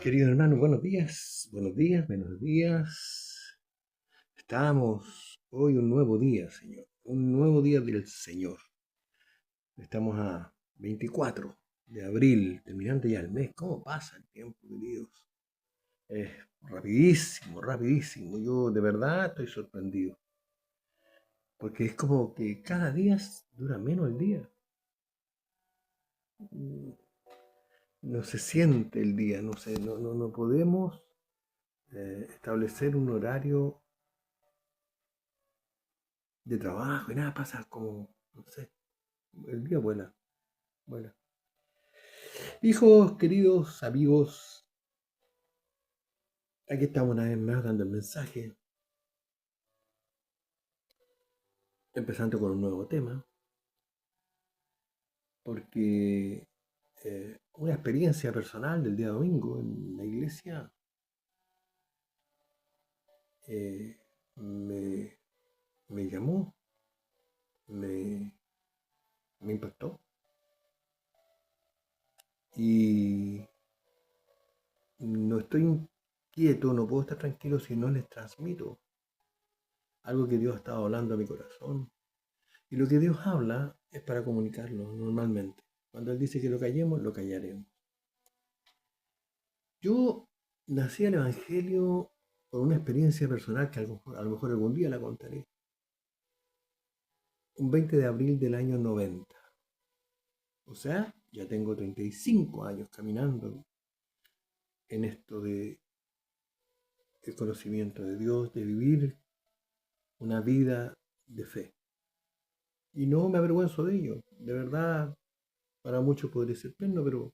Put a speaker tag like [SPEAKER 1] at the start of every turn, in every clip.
[SPEAKER 1] Querido hermano, buenos días, buenos días. Estamos hoy un nuevo día, Señor, un nuevo día del Señor. Estamos a 24 de abril, terminando ya el mes. ¿Cómo pasa el tiempo, queridos? Es rapidísimo, rapidísimo. Yo de verdad estoy sorprendido, porque es como que cada día dura menos el día. Mm, No se siente el día, no sé, no podemos establecer un horario de trabajo y nada, pasa como, no sé, el día vuela, vuela. Hijos, queridos amigos, aquí estamos una vez más dando el mensaje, empezando con un nuevo tema, porque una experiencia personal del día domingo en la iglesia eh, me, me llamó, me, me impactó y no estoy quieto, no puedo estar tranquilo si no les transmito algo que Dios ha estado hablando a mi corazón. Y lo que Dios habla es para comunicarlo normalmente. Cuando Él dice que lo callemos, lo callaremos. Yo nací al Evangelio por una experiencia personal que a lo mejor algún día la contaré. Un 20 de abril del año 90. O sea, ya tengo 35 años caminando en esto de el conocimiento de Dios, de vivir una vida de fe. Y no me avergüenzo de ello. De verdad, para muchos podría ser pleno, pero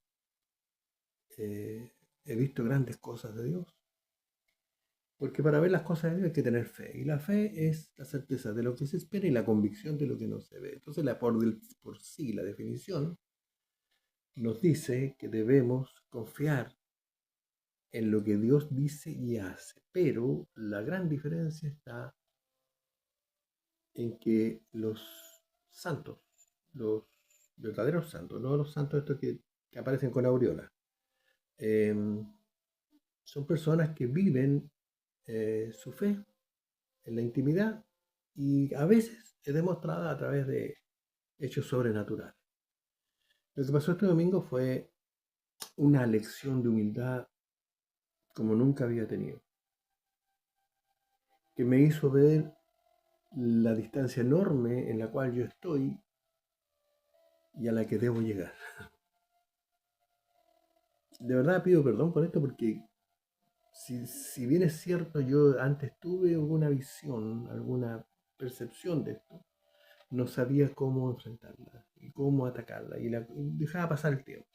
[SPEAKER 1] eh, he visto grandes cosas de Dios. Porque para ver las cosas de Dios hay que tener fe. Y la fe es la certeza de lo que se espera y la convicción de lo que no se ve. Entonces, por sí, la definición nos dice que debemos confiar en lo que Dios dice y hace. Pero la gran diferencia está en que los santos, los verdaderos santos, no los santos estos que aparecen con aureola, eh, son personas que viven su fe en la intimidad y a veces es demostrada a través de hechos sobrenaturales. Lo que pasó este domingo fue una lección de humildad como nunca había tenido, que me hizo ver la distancia enorme en la cual yo estoy y a la que debo llegar. De verdad pido perdón por esto porque si bien es cierto, yo antes tuve alguna visión, alguna percepción de esto, no sabía cómo enfrentarla y cómo atacarla y dejaba pasar el tiempo.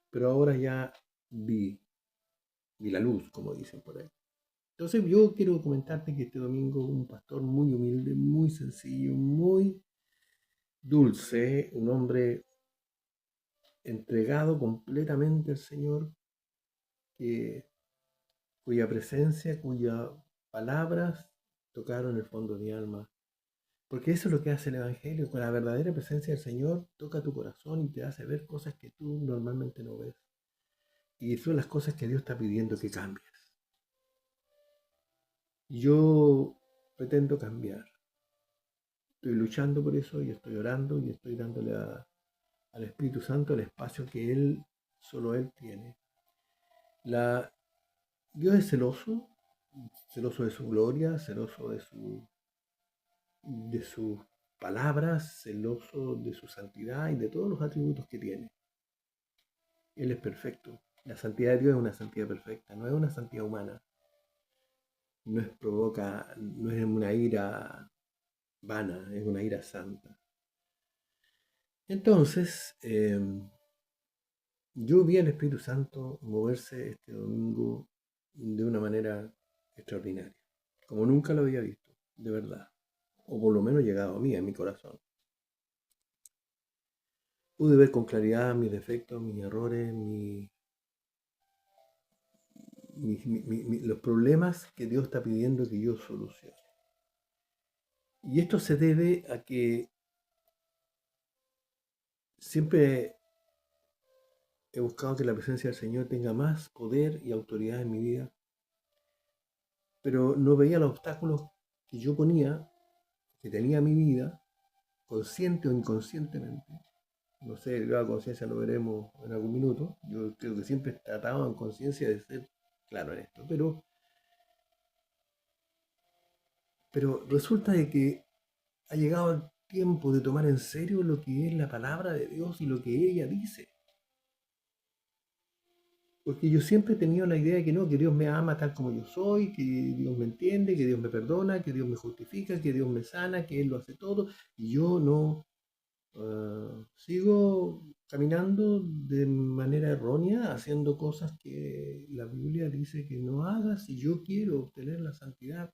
[SPEAKER 1] Pero ahora ya vi, vi la luz, como dicen por ahí. Entonces yo quiero comentarte que este domingo un pastor muy humilde, muy sencillo, muy dulce, un hombre entregado completamente al Señor, que, cuya presencia, cuyas palabras tocaron el fondo de mi alma. Porque eso es lo que hace el Evangelio, con la verdadera presencia del Señor toca tu corazón y te hace ver cosas que tú normalmente no ves. Y son las cosas que Dios está pidiendo que cambies. Yo pretendo cambiar. Estoy luchando por eso y estoy orando y estoy dándole al Espíritu Santo el espacio que Él, solo Él tiene. La, Dios es celoso, celoso de su gloria, celoso de sus palabras, celoso de su santidad y de todos los atributos que tiene. Él es perfecto. La santidad de Dios es una santidad perfecta, no es una santidad humana. No es una ira vana, es una ira santa. Entonces, yo vi al Espíritu Santo moverse este domingo de una manera extraordinaria, como nunca lo había visto, de verdad, o por lo menos llegado a mí, a mi corazón. Pude ver con claridad mis defectos, mis errores, los problemas que Dios está pidiendo que yo solucione. Y esto se debe a que siempre he buscado que la presencia del Señor tenga más poder y autoridad en mi vida, pero no veía los obstáculos que yo ponía, que tenía mi vida, consciente o inconscientemente. No sé, el grado de conciencia lo veremos en algún minuto. Yo creo que siempre he tratado en conciencia de ser claro en esto, pero resulta de que ha llegado el tiempo de tomar en serio lo que es la palabra de Dios y lo que ella dice. Porque yo siempre he tenido la idea de que no, que Dios me ama tal como yo soy, que Dios me entiende, que Dios me perdona, que Dios me justifica, que Dios me sana, que Él lo hace todo. Y yo no sigo caminando de manera errónea, haciendo cosas que la Biblia dice que no haga si yo quiero obtener la santidad,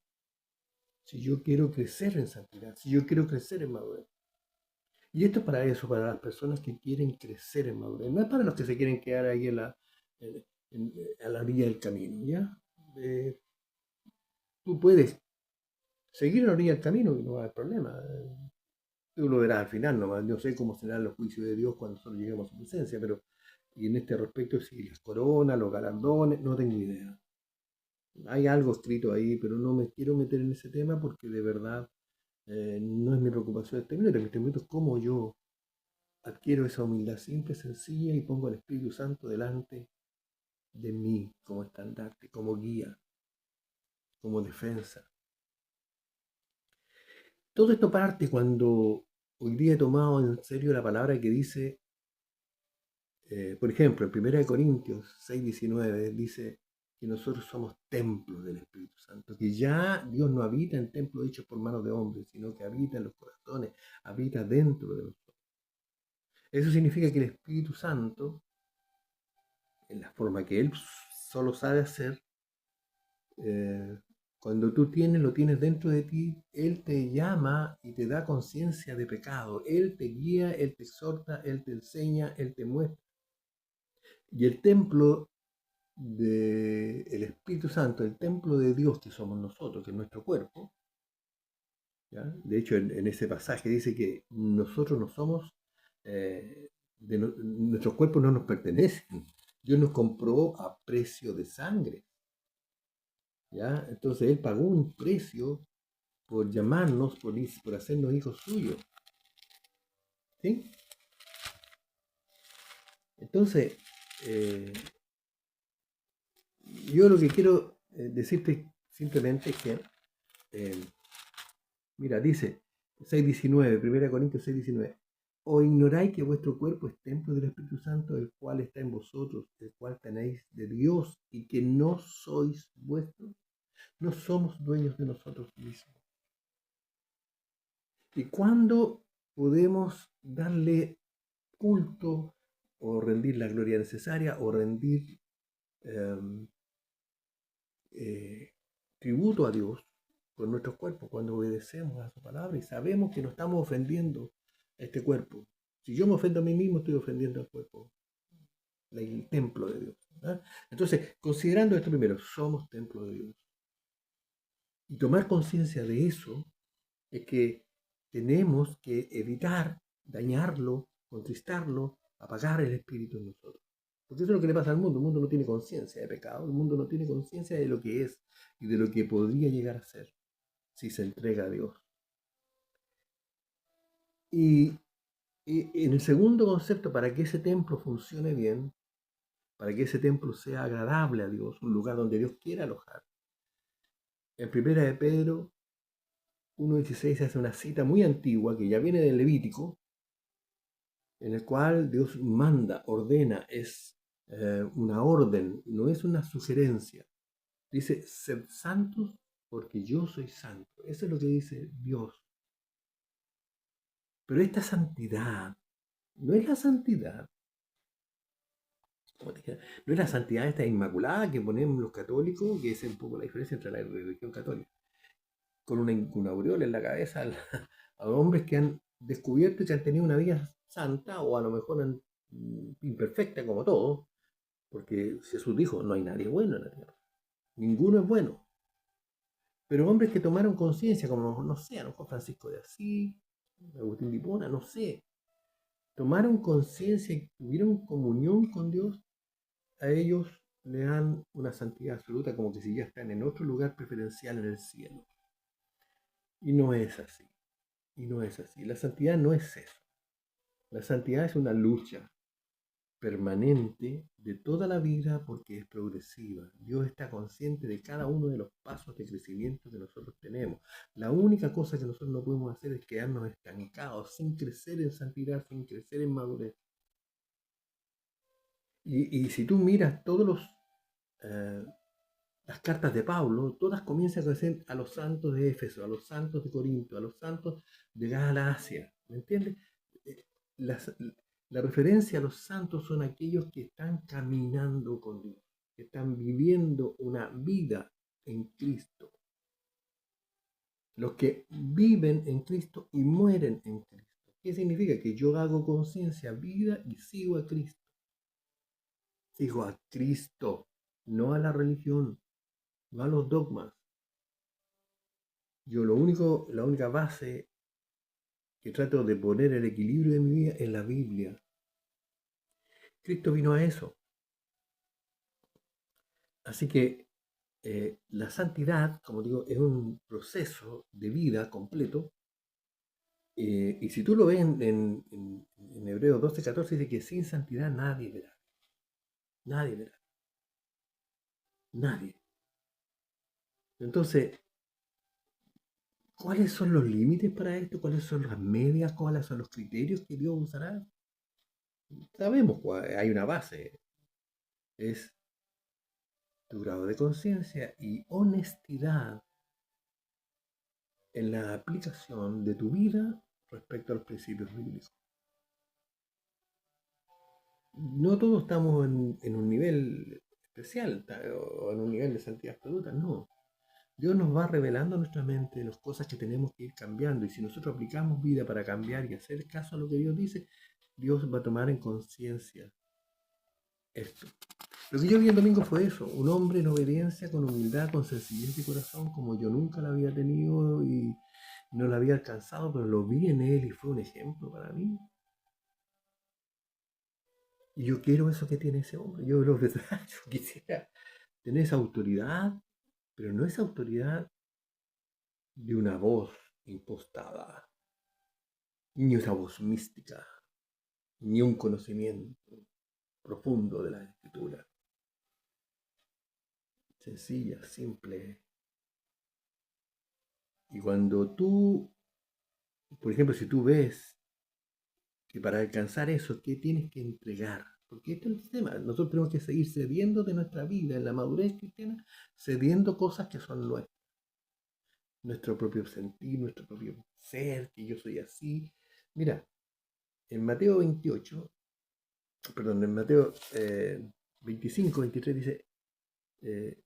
[SPEAKER 1] si yo quiero crecer en santidad, si yo quiero crecer en madurez. Y esto es para eso, para las personas que quieren crecer en madurez. No es para los que se quieren quedar ahí a la orilla del camino, ¿ya? Eh, Tú puedes seguir a la orilla del camino y no va a haber problema. Tú lo verás al final nomás. Yo sé cómo serán los juicios de Dios cuando nosotros lleguemos a su presencia, pero y en este respecto, si las coronas, los galardones, no tengo idea. Hay algo escrito ahí, pero no me quiero meter en ese tema porque de verdad no es mi preocupación este minuto. Este minuto es cómo yo adquiero esa humildad simple, sencilla y pongo al Espíritu Santo delante de mí como estandarte, como guía, como defensa. Todo esto parte cuando hoy día he tomado en serio la palabra que dice, por ejemplo, en 1 Corintios 6:19 dice que nosotros somos templos del Espíritu Santo, que ya Dios no habita en templos hechos por manos de hombres, sino que habita en los corazones, habita dentro de nosotros. Eso significa que el Espíritu Santo, en la forma que Él solo sabe hacer, eh, cuando tú lo tienes dentro de ti, Él te llama y te da conciencia de pecado. Él te guía, Él te exhorta, Él te enseña, Él te muestra. Y el templo del Espíritu Santo, el templo de Dios que somos nosotros, que es nuestro cuerpo, ¿ya? De hecho, en ese pasaje dice que nosotros no somos, nuestros cuerpos no nos pertenecen. Dios nos compró a precio de sangre, ¿ya? Entonces Él pagó un precio por llamarnos, por hacernos hijos suyos. ¿Sí? Entonces, eh, yo lo que quiero decirte simplemente es que, eh, mira, dice 6:19, 1 Corintios 6:19, o ignoráis que vuestro cuerpo es templo del Espíritu Santo, el cual está en vosotros, el cual tenéis de Dios, y que no sois vuestros, no somos dueños de nosotros mismos. ¿Y cuándo podemos darle culto o rendir la gloria necesaria o rendir eh, tributo a Dios con nuestros cuerpos cuando obedecemos a su palabra y sabemos que no estamos ofendiendo a este cuerpo? Si yo me ofendo a mí mismo, estoy ofendiendo al cuerpo, el templo de Dios, ¿verdad? Entonces, considerando esto primero, somos templo de Dios. Y tomar conciencia de eso es que tenemos que evitar dañarlo, contristarlo, apagar el espíritu en nosotros. Porque eso es lo que le pasa al mundo. El mundo no tiene conciencia de pecado, el mundo no tiene conciencia de lo que es y de lo que podría llegar a ser si se entrega a Dios. Y, y en el segundo concepto, para que ese templo funcione bien, para que ese templo sea agradable a Dios, un lugar donde Dios quiera alojar, en primera de Pedro 1:16 hace una cita muy antigua que ya viene del Levítico, en el cual Dios manda, ordena, es una orden, no es una sugerencia. Dice, sed santos porque yo soy santo. Eso es lo que dice Dios. Pero esta santidad no es la santidad, no es la santidad esta inmaculada que ponemos los católicos, que es un poco la diferencia entre la religión católica, con una aureola en la cabeza a hombres que han descubierto que han tenido una vida santa o a lo mejor imperfecta como todos, porque Jesús dijo, no hay nadie bueno en la tierra, ninguno es bueno. Pero hombres que tomaron conciencia, como, no sé, a lo mejor Francisco de Asís, Agustín de Hipona, no sé, tomaron conciencia y tuvieron comunión con Dios, a ellos le dan una santidad absoluta, como que si ya están en otro lugar preferencial en el cielo. Y no es así. Y no es así. La santidad no es eso. La santidad es una lucha permanente de toda la vida porque es progresiva. Dios está consciente de cada uno de los pasos de crecimiento que nosotros tenemos. La única cosa que nosotros no podemos hacer es quedarnos estancados, sin crecer en santidad, sin crecer en madurez. Y si tú miras eh, las cartas de Pablo, todas comienzan a decir a los santos de Éfeso, a los santos de Corinto, a los santos de Galacia. ¿Me entiendes? Eh, las- la referencia a los santos son aquellos que están caminando con Dios, que están viviendo una vida en Cristo. Los que viven en Cristo y mueren en Cristo. ¿Qué significa? Que yo hago conciencia, vida y sigo a Cristo. Sigo a Cristo, no a la religión, no a los dogmas. Yo la única base que trato de poner el equilibrio de mi vida es la Biblia. Cristo vino a eso. Así que la santidad, como digo, es un proceso de vida completo. Y si tú lo ves en Hebreos 12:14, dice que sin santidad nadie verá. Nadie verá. Nadie. Entonces, ¿cuáles son los límites para esto? ¿Cuáles son las medias? ¿Cuáles son los criterios que Dios usará? Sabemos, hay una base. Es tu grado de conciencia y honestidad en la aplicación de tu vida respecto a los principios bíblicos. No todos estamos en un nivel especial o en un nivel de santidad absoluta, no. Dios nos va revelando a nuestra mente las cosas que tenemos que ir cambiando y si nosotros aplicamos vida para cambiar y hacer caso a lo que Dios dice, Dios va a tomar en conciencia esto. Lo que yo vi el domingo fue eso, un hombre en obediencia, con humildad, con sencillez de corazón, como yo nunca la había tenido y no la había alcanzado, pero lo vi en él y fue un ejemplo para mí. Y yo quiero eso que tiene ese hombre. Yo, lo verdad, yo quisiera tener esa autoridad, pero no esa autoridad de una voz impostada, ni una voz mística, ni un conocimiento profundo de la escritura. Sencilla, simple. Y cuando tú, por ejemplo, si tú ves que para alcanzar eso, ¿qué tienes que entregar? Porque este es el tema. Nosotros tenemos que seguir cediendo de nuestra vida en la madurez cristiana, cediendo cosas que son nuestras. Nuestro propio sentir, nuestro propio ser, que yo soy así. Mira, en Mateo 28, perdón, en Mateo 25, 23 dice, eh,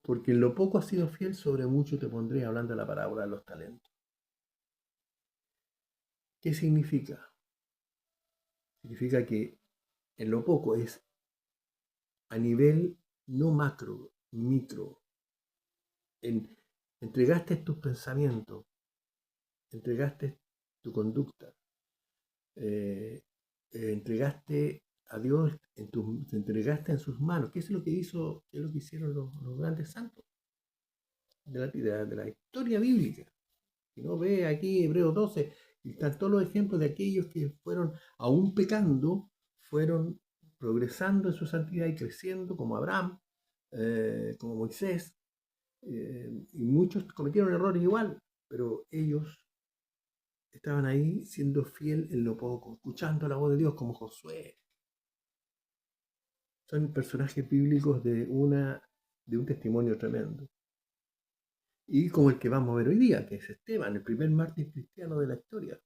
[SPEAKER 1] porque en lo poco has sido fiel, sobre mucho te pondré, hablando de la parábola de los talentos. ¿Qué significa? Significa que en lo poco es a nivel no macro, micro. En, entregaste tus pensamientos, entregaste tu conducta, eh, entregaste a Dios, te entregaste en sus manos. ¿Qué es lo que hizo, qué es lo que hicieron los grandes santos de la historia bíblica? Si no ve aquí Hebreos 12, y están todos los ejemplos de aquellos que fueron, aún pecando, fueron progresando en su santidad y creciendo, como Abraham, como Moisés, y muchos cometieron errores igual, pero ellos estaban ahí siendo fiel en lo poco, escuchando la voz de Dios como Josué. Son personajes bíblicos de un testimonio tremendo. Y como el que vamos a ver hoy día, que es Esteban, el primer mártir cristiano de la historia.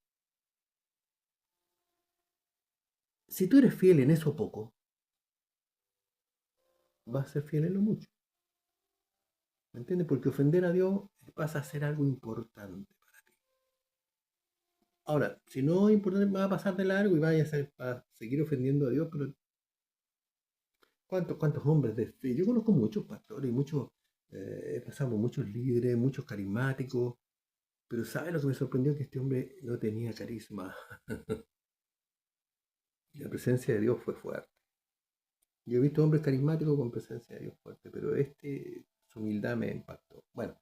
[SPEAKER 1] Si tú eres fiel en eso poco, vas a ser fiel en lo mucho. ¿Me entiendes? Porque ofender a Dios pasa a ser algo importante para ti. Ahora, si no es importante, va a pasar de largo y vayas a seguir ofendiendo a Dios, pero ¿cuántos hombres de fe? Yo conozco muchos pastores y muchos, he pasado por muchos líderes, muchos carismáticos, Pero ¿sabe lo que me sorprendió? Que este hombre no tenía carisma. Y la presencia de Dios fue fuerte. Yo he visto hombres carismáticos con presencia de Dios fuerte, pero su humildad me impactó. Bueno,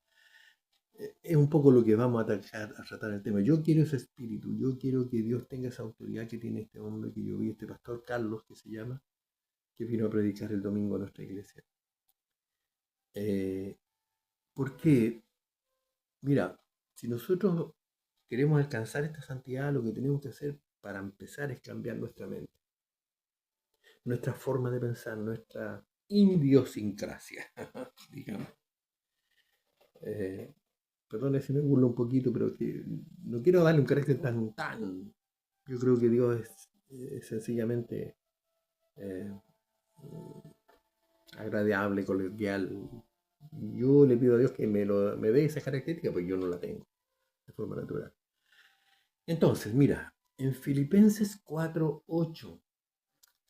[SPEAKER 1] es un poco lo que vamos a tratar el tema. Yo quiero ese espíritu, yo quiero que Dios tenga esa autoridad que tiene este hombre que yo vi, este pastor Carlos, que se llama, que vino a predicar el domingo a nuestra iglesia. ¿Por qué? Mira, si nosotros queremos alcanzar esta santidad, lo que tenemos que hacer para empezar es cambiar nuestra mente, nuestra forma de pensar, nuestra idiosincrasia, digamos. Perdón si me burlo un poquito, pero que no quiero darle un carácter tan. Yo creo que Dios es sencillamente eh, agradable, coloquial. Yo le pido a Dios que me dé esa característica, pues yo no la tengo de forma natural. Entonces, mira, en Filipenses 4:8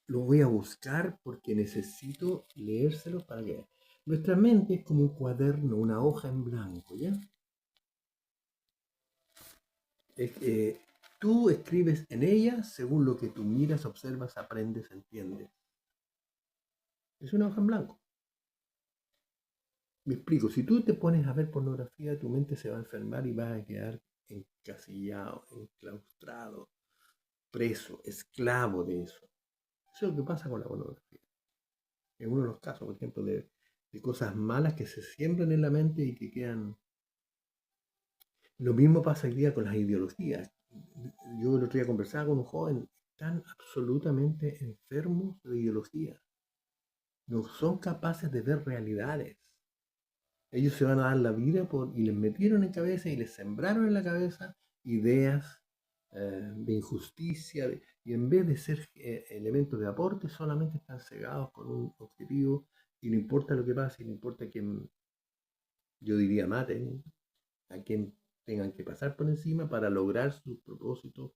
[SPEAKER 1] lo voy a buscar porque necesito leérselo para que vean. Nuestra mente es como un cuaderno, una hoja en blanco, ¿ya? Tú escribes en ella según lo que tú miras, observas, aprendes, entiendes. Es una hoja en blanco. Me explico, si tú te pones a ver pornografía, tu mente se va a enfermar y vas a quedar encasillado, enclaustrado, preso, esclavo de eso. Eso es lo que pasa con la pornografía. Es uno de los casos, por ejemplo, de cosas malas que se siembran en la mente y que quedan. Lo mismo pasa hoy día con las ideologías. Yo el otro día conversaba con un joven, están absolutamente enfermos de ideología. No son capaces de ver realidades. Ellos se van a dar la vida y les metieron en cabeza y les sembraron en la cabeza ideas de injusticia, y en vez de ser elementos de aporte, solamente están cegados con un objetivo, y no importa lo que pase, no importa quién, yo diría, maten, a quien tengan que pasar por encima para lograr sus propósitos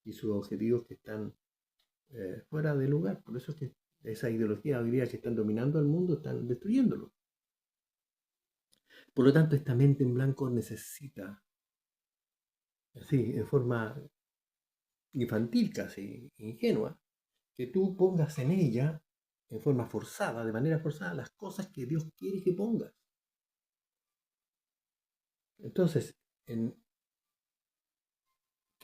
[SPEAKER 1] y sus objetivos que están fuera de lugar. Por eso es que esa ideología hoy día que están dominando al mundo están destruyéndolo. Por lo tanto, esta mente en blanco necesita, así, en forma infantil casi, ingenua, que tú pongas en ella, en forma forzada, de manera forzada, las cosas que Dios quiere que pongas. Entonces, ¿qué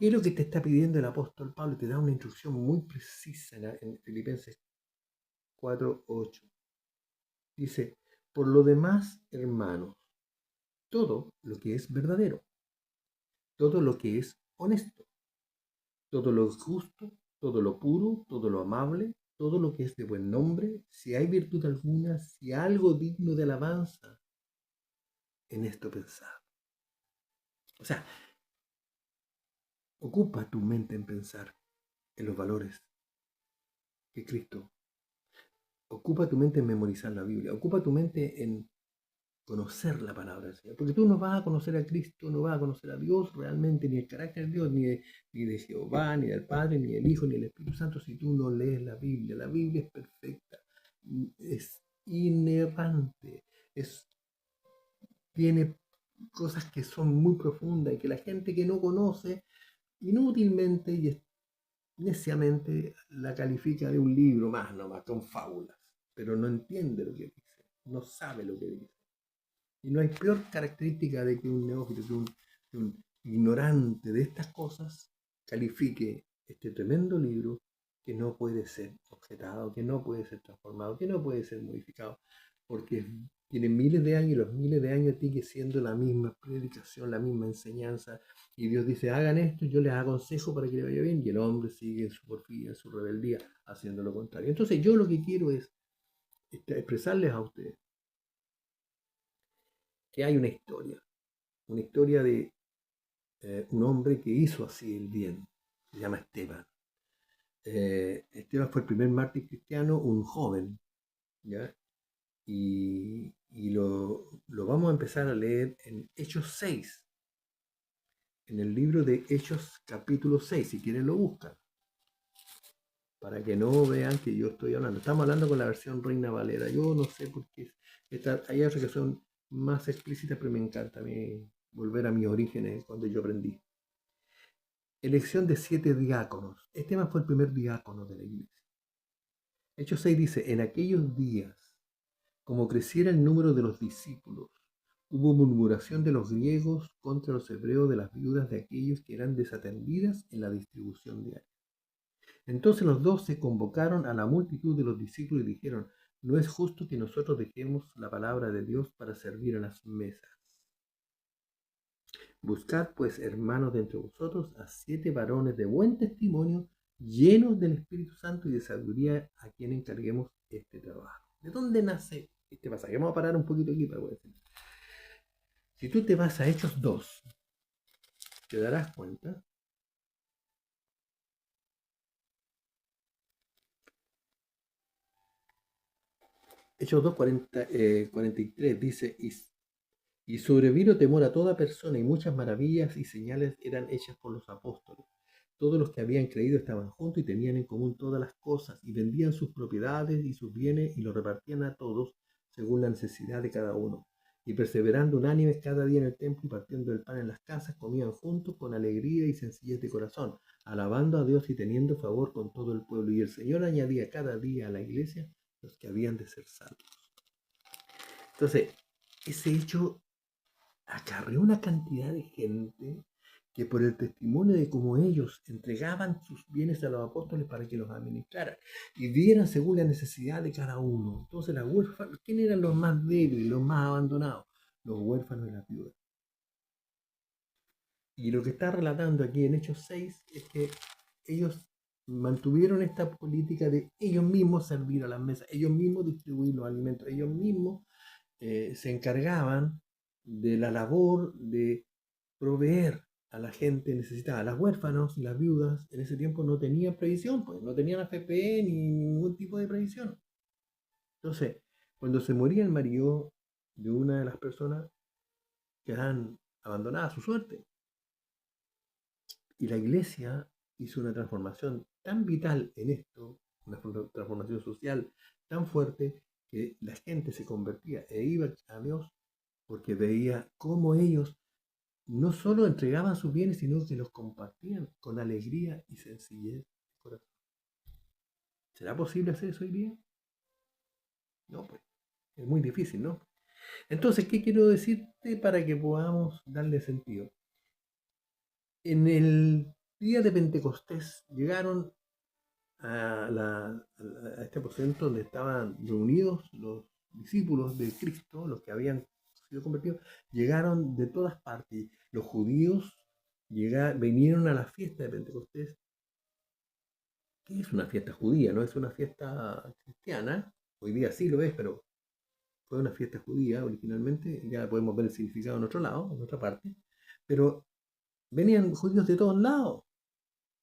[SPEAKER 1] es lo que te está pidiendo el apóstol Pablo? Te da una instrucción muy precisa en Filipenses 4:8. Dice, por lo demás, hermanos, todo lo que es verdadero, todo lo que es honesto, todo lo justo, todo lo puro, todo lo amable, todo lo que es de buen nombre, si hay virtud alguna, si algo digno de alabanza, en esto pensad. O sea, ocupa tu mente en pensar en los valores que Cristo. Ocupa tu mente en memorizar la Biblia. Ocupa tu mente en conocer la palabra del Señor. Porque tú no vas a conocer a Cristo, no vas a conocer a Dios realmente, ni el carácter de Dios, ni de Jehová, ni del Padre, ni del Hijo, ni del Espíritu Santo, si tú no lees la Biblia. La Biblia es perfecta, es inerrante, tiene cosas que son muy profundas y que la gente que no conoce inútilmente y neciamente la califica de un libro más nomás, con fábulas, pero no entiende lo que dice, no sabe lo que dice. Y no hay peor característica de que un neófito, que un ignorante de estas cosas, califique este tremendo libro que no puede ser objetado, que no puede ser transformado, que no puede ser modificado, porque tiene miles de años y los miles de años sigue siendo la misma predicación, la misma enseñanza. Y Dios dice, hagan esto, yo les aconsejo para que les vaya bien, y el hombre sigue en su porfía, en su rebeldía, haciendo lo contrario. Entonces yo lo que quiero es expresarles a ustedes que hay una historia de un hombre que hizo así el bien, se llama Esteban. Esteban fue el primer mártir cristiano, un joven, ¿ya? Y lo vamos a empezar a leer en Hechos 6, en el libro de Hechos capítulo 6, si quieren lo buscan, para que no vean que yo estoy hablando. Estamos hablando con la versión Reina Valera. Yo no sé por qué hay otras que son más explícitas, pero me encanta a mí volver a mis orígenes cuando yo aprendí. Elección de 7 diáconos. Esteban fue el primer diácono de la iglesia. Hechos 6 dice, en aquellos días, como creciera el número de los discípulos, hubo murmuración de los griegos contra los hebreos de las viudas de aquellos que eran desatendidas en la distribución diaria. Entonces los 12 convocaron a la multitud de los discípulos y dijeron, no es justo que nosotros dejemos la palabra de Dios para servir a las mesas. Buscad pues, hermanos, de entre vosotros a 7 varones de buen testimonio, llenos del Espíritu Santo y de sabiduría, a quien encarguemos este trabajo. ¿De dónde nace este pasaje? Vamos a parar un poquito aquí para poder decir. Si tú te vas a Hechos 2, te darás cuenta Hechos 2, 43 dice, y sobrevino temor a toda persona, y muchas maravillas y señales eran hechas por los apóstoles. Todos los que habían creído estaban juntos y tenían en común todas las cosas, y vendían sus propiedades y sus bienes y los repartían a todos según la necesidad de cada uno. Y perseverando unánimes cada día en el templo y partiendo el pan en las casas, comían juntos con alegría y sencillez de corazón, alabando a Dios y teniendo favor con todo el pueblo. Y el Señor añadía cada día a la iglesia los que habían de ser salvos. Entonces, ese hecho acarreó una cantidad de gente que por el testimonio de cómo ellos entregaban sus bienes a los apóstoles para que los administraran y dieran según la necesidad de cada uno. Entonces, las huérfanas, ¿quién eran los más débiles, los más abandonados? Los huérfanos y las viudas. Y lo que está relatando aquí en Hechos 6 es que ellos mantuvieron esta política de ellos mismos servir a las mesas, ellos mismos distribuir los alimentos, ellos mismos se encargaban de la labor de proveer a la gente necesitada. Las huérfanos y las viudas en ese tiempo no tenían previsión, pues no tenían AFP ni ningún tipo de previsión. Entonces, cuando se moría el marido de una de las personas, quedaban abandonadas a su suerte. Y la iglesia hizo una transformación tan vital en esto, una transformación social tan fuerte, que la gente se convertía e iba a Dios porque veía cómo ellos no solo entregaban sus bienes, sino que los compartían con alegría y sencillez de corazón. ¿Será posible hacer eso hoy día? No, pues es muy difícil, ¿no? Entonces, ¿qué quiero decirte para que podamos darle sentido? En el día de Pentecostés llegaron a este aposento donde estaban reunidos los discípulos de Cristo, los que habían sido convertidos, llegaron de todas partes. Los judíos vinieron a la fiesta de Pentecostés, que es una fiesta judía, no es una fiesta cristiana. Hoy día sí lo es, pero fue una fiesta judía originalmente. Ya podemos ver el significado en otro lado, en otra parte. Pero venían judíos de todos lados,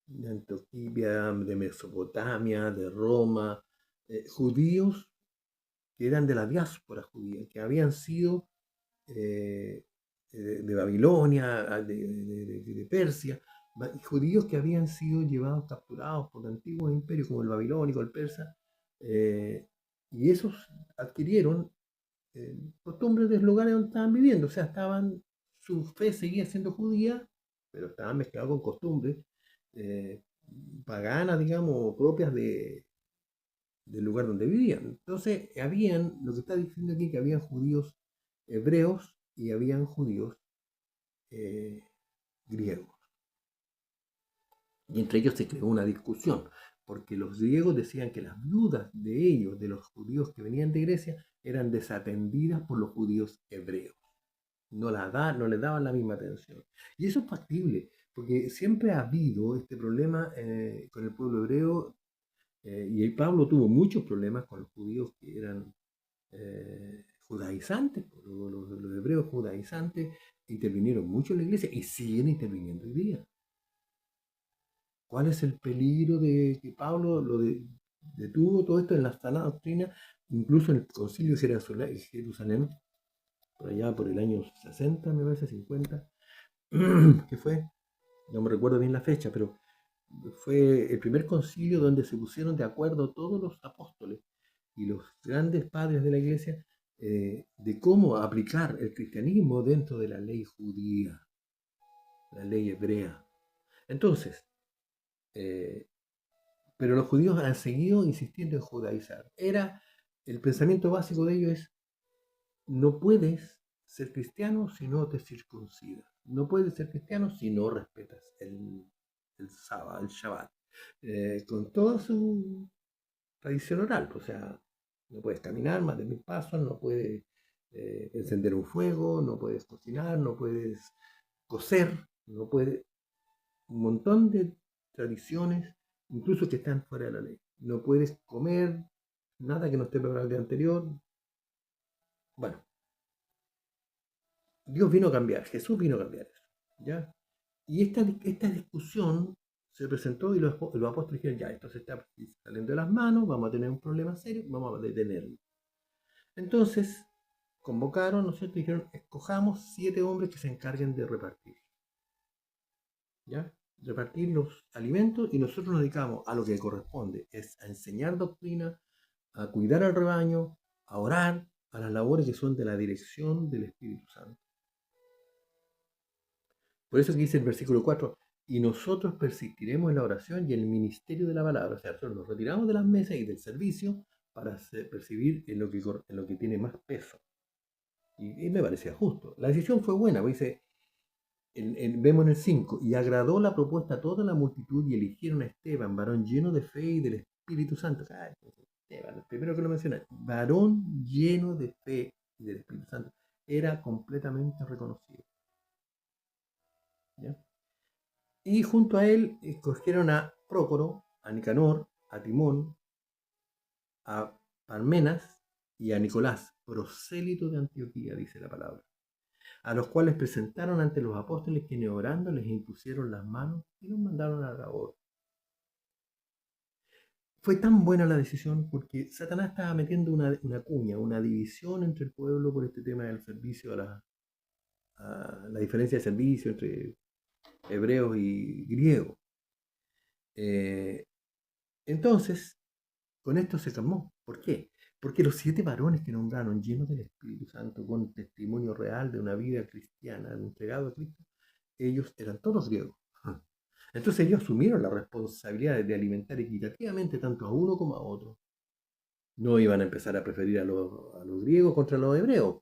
[SPEAKER 1] de Antioquía, de Mesopotamia, de Roma, judíos que eran de la diáspora judía, que habían sido de Babilonia, de Persia, judíos que habían sido llevados, capturados por antiguos imperios como el babilónico, el persa, y esos adquirieron costumbres de los lugares donde estaban viviendo, o sea, su fe seguía siendo judía, pero estaban mezclados con costumbres eh, paganas, digamos, propias del lugar donde vivían. Entonces, lo que está diciendo aquí, que habían judíos hebreos y habían judíos griegos. Y entre ellos se creó una discusión, porque los griegos decían que las viudas de ellos, de los judíos que venían de Grecia, eran desatendidas por los judíos hebreos. No les daban la misma atención. Y eso es factible, porque siempre ha habido este problema con el pueblo hebreo, y Pablo tuvo muchos problemas con los judíos que eran judaizantes. Los hebreos judaizantes intervinieron mucho en la iglesia y siguen interviniendo hoy día. ¿Cuál es el peligro de que Pablo detuvo todo esto en la sana doctrina, incluso en el concilio de Jerusalén, por allá por el año 60, me parece, 50, que fue, no me recuerdo bien la fecha, pero fue el primer concilio donde se pusieron de acuerdo todos los apóstoles y los grandes padres de la iglesia de cómo aplicar el cristianismo dentro de la ley judía, la ley hebrea. Entonces, pero los judíos han seguido insistiendo en judaizar. El pensamiento básico de ellos es: no puedes ser cristiano si no te circuncidas. No puedes ser cristiano si no respetas el sábado, el Shabbat, con toda su tradición oral. O sea, no puedes caminar más de 1000 pasos, no puedes encender un fuego, no puedes cocinar, no puedes coser, no puedes... Un montón de tradiciones, incluso que están fuera de la ley. No puedes comer nada que no esté preparado el día anterior. Bueno, Dios vino a cambiar, Jesús vino a cambiar eso, ¿ya? Y esta discusión se presentó y los apóstoles dijeron: ya, esto se está saliendo de las manos, vamos a tener un problema serio, vamos a detenerlo. Entonces, convocaron, ¿no es cierto? Dijeron: escojamos 7 hombres que se encarguen de repartir, ¿ya? Repartir los alimentos, y nosotros nos dedicamos a lo que corresponde, es a enseñar doctrina, a cuidar al rebaño, a orar, a las labores que son de la dirección del Espíritu Santo. Por eso que dice el versículo 4: y nosotros persistiremos en la oración y en el ministerio de la palabra. O sea, nosotros nos retiramos de las mesas y del servicio para percibir en lo que tiene más peso. Y me parecía justo. La decisión fue buena, porque dice, vemos en el 5: y agradó la propuesta a toda la multitud y eligieron a Esteban, varón lleno de fe y del Espíritu Santo. Esteban, el primero que lo menciona, varón lleno de fe y del Espíritu Santo. Era completamente reconocido, ¿ya? Y junto a él escogieron a Prócoro, a Nicanor, a Timón, a Parmenas y a Nicolás, prosélito de Antioquía, dice la palabra, a los cuales presentaron ante los apóstoles, quienes orando les impusieron las manos y los mandaron a la labor. Fue tan buena la decisión porque Satanás estaba metiendo una cuña, una división entre el pueblo por este tema del servicio, a la diferencia de servicio entre hebreos y griegos. Entonces, con esto se calmó. ¿Por qué? Porque los 7 varones que nombraron, llenos del Espíritu Santo, con testimonio real de una vida cristiana, entregado a Cristo, ellos eran todos griegos. Entonces ellos asumieron la responsabilidad de alimentar equitativamente tanto a uno como a otro. No iban a empezar a preferir a los griegos contra los hebreos,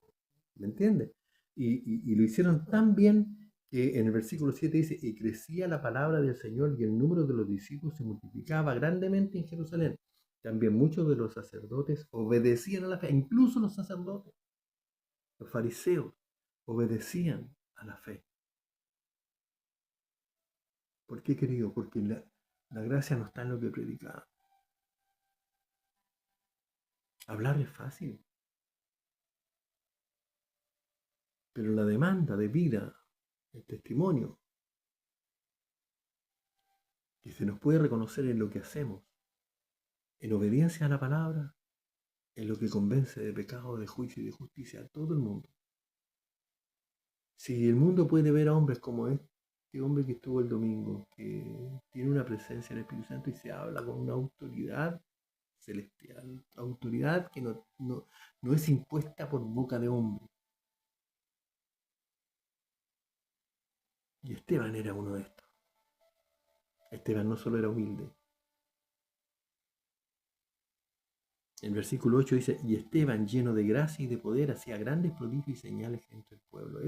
[SPEAKER 1] ¿me entiendes? Y lo hicieron tan bien que en el versículo 7 dice: y crecía la palabra del Señor y el número de los discípulos se multiplicaba grandemente en Jerusalén. También muchos de los sacerdotes obedecían a la fe, incluso los sacerdotes, los fariseos, obedecían a la fe. ¿Por qué, querido? Porque la gracia no está en lo que predicamos. Hablar es fácil, pero la demanda de vida, el testimonio, que se nos puede reconocer en lo que hacemos, en obediencia a la palabra, es lo que convence de pecado, de juicio y de justicia a todo el mundo. Si el mundo puede ver a hombres como este hombre que estuvo el domingo, que tiene una presencia del Espíritu Santo y se habla con una autoridad celestial, autoridad que no es impuesta por boca de hombre. Y Esteban era uno de estos. Esteban no solo era humilde. El versículo 8 dice: y Esteban, lleno de gracia y de poder, hacía grandes prodigios y señales entre el pueblo.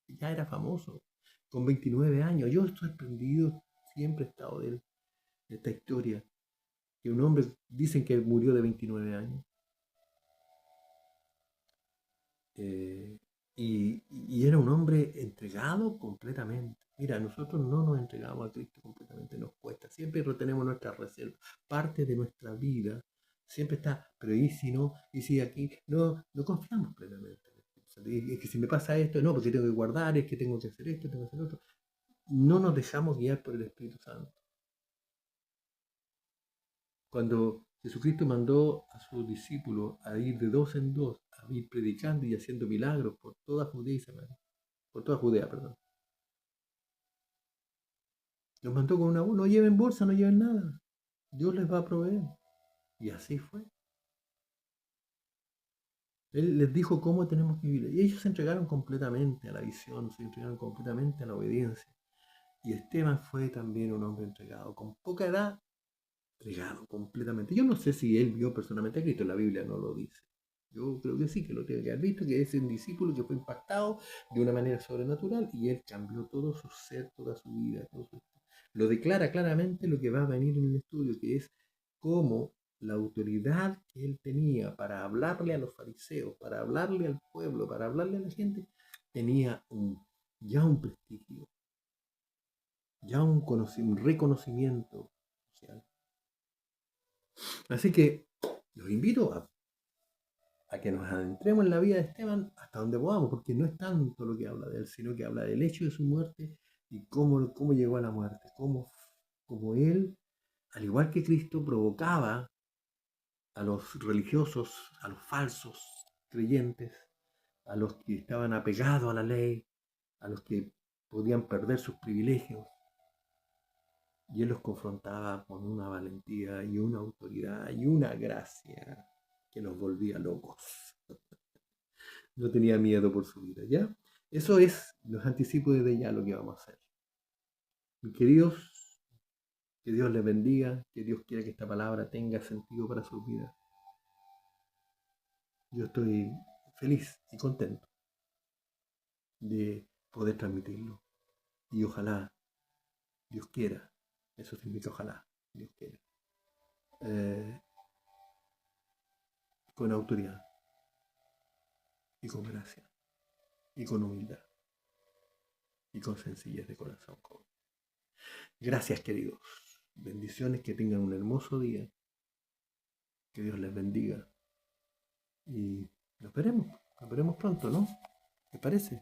[SPEAKER 1] Ya era famoso, con 29 años. Yo estoy sorprendido, siempre he estado de él, de esta historia, que un hombre, dicen que murió de 29 años. Y era un hombre entregado completamente. Mira, nosotros no nos entregamos a Cristo completamente, nos cuesta. Siempre retenemos nuestra reserva. Parte de nuestra vida siempre está: pero ¿y si no? ¿Y si aquí? No confiamos plenamente. Es que si me pasa esto, no, porque tengo que guardar, es que tengo que hacer esto, tengo que hacer otro. No nos dejamos guiar por el Espíritu Santo. Cuando Jesucristo mandó a sus discípulos a ir de 2 en 2, a ir predicando y haciendo milagros por toda Judea y Samaria, por toda Judea, perdón. Los mandó con una voz: no lleven bolsa, no lleven nada. Dios les va a proveer. Y así fue. Él les dijo cómo tenemos que vivir. Y ellos se entregaron completamente a la visión, se entregaron completamente a la obediencia. Y Esteban fue también un hombre entregado, con poca edad, entregado completamente. Yo no sé si él vio personalmente a Cristo, la Biblia no lo dice. Yo creo que sí, que lo tiene que haber visto, que es un discípulo que fue impactado de una manera sobrenatural y él cambió todo su ser, toda su vida. Lo declara claramente lo que va a venir en el estudio, que es cómo la autoridad que él tenía para hablarle a los fariseos, para hablarle al pueblo, para hablarle a la gente, tenía ya un prestigio, ya un reconocimiento social. Así que los invito a que nos adentremos en la vida de Esteban hasta donde podamos, porque no es tanto lo que habla de él, sino que habla del hecho de su muerte y cómo llegó a la muerte, cómo él, al igual que Cristo, provocaba a los religiosos, a los falsos creyentes, a los que estaban apegados a la ley, a los que podían perder sus privilegios. Y él los confrontaba con una valentía y una autoridad y una gracia que los volvía locos. No tenía miedo por su vida, ¿ya? Eso es los anticipos de ya lo que vamos a hacer. Mis queridos, que Dios les bendiga, que Dios quiera que esta palabra tenga sentido para su vida. Yo estoy feliz y contento de poder transmitirlo. Y ojalá, Dios quiera, eso significa ojalá, Dios quiera, eh, con autoridad y con gracia y con humildad y con sencillez de corazón. Gracias, queridos. Bendiciones, que tengan un hermoso día. Que Dios les bendiga. Y nos veremos pronto, ¿no? ¿Te parece?